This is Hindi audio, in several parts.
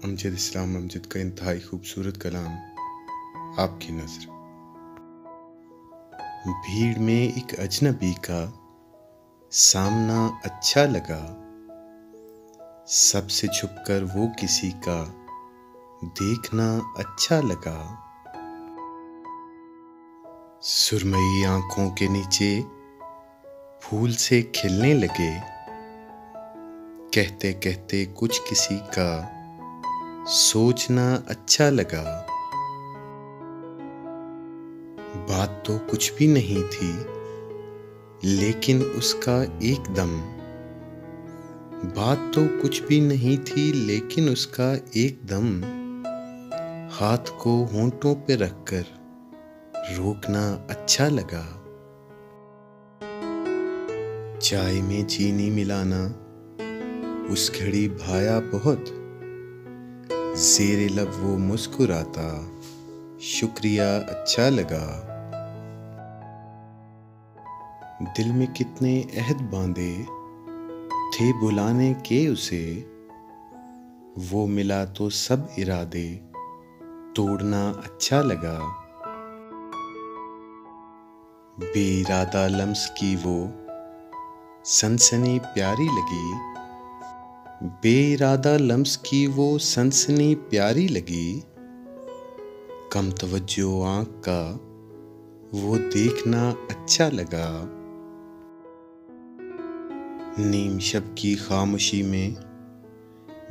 अमजद इस्लाम अमजद का इंतहाई खूबसूरत कलाम आपकी नज़र। भीड़ में एक अजनबी का सामना अच्छा लगा, सबसे छुपकर वो किसी का देखना अच्छा लगा। सुरमई आंखों के नीचे फूल से खिलने लगे, कहते कहते कुछ किसी का सोचना अच्छा लगा। बात तो कुछ भी नहीं थी लेकिन उसका एकदम, बात तो कुछ भी नहीं थी लेकिन उसका एकदम हाथ को होंठों पे रखकर रोकना अच्छा लगा। चाय में चीनी मिलाना उस घड़ी भाया बहुत, ज़ेरे लब वो मुस्कुराता शुक्रिया अच्छा लगा। दिल में कितने अहद बांधे थे बुलाने के उसे, वो मिला तो सब इरादे तोड़ना अच्छा लगा। बेइरादा लम्स की वो सनसनी प्यारी लगी, बेइरादा लम्स की वो सनसनी प्यारी लगी। कम तवज्जो आँख का वो देखना अच्छा लगा। नीम शब की खामोशी में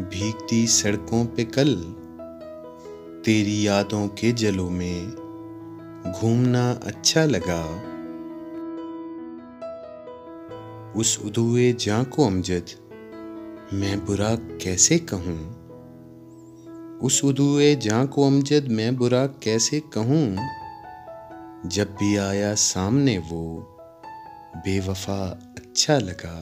भीगती सड़कों पे कल, तेरी यादों के जलों में घूमना अच्छा लगा। उस उदुए जां को अमजद मैं बुरा कैसे कहूँ, उस उदुए जां को अमजद मैं बुरा कैसे कहूँ। जब भी आया सामने वो बेवफा अच्छा लगा।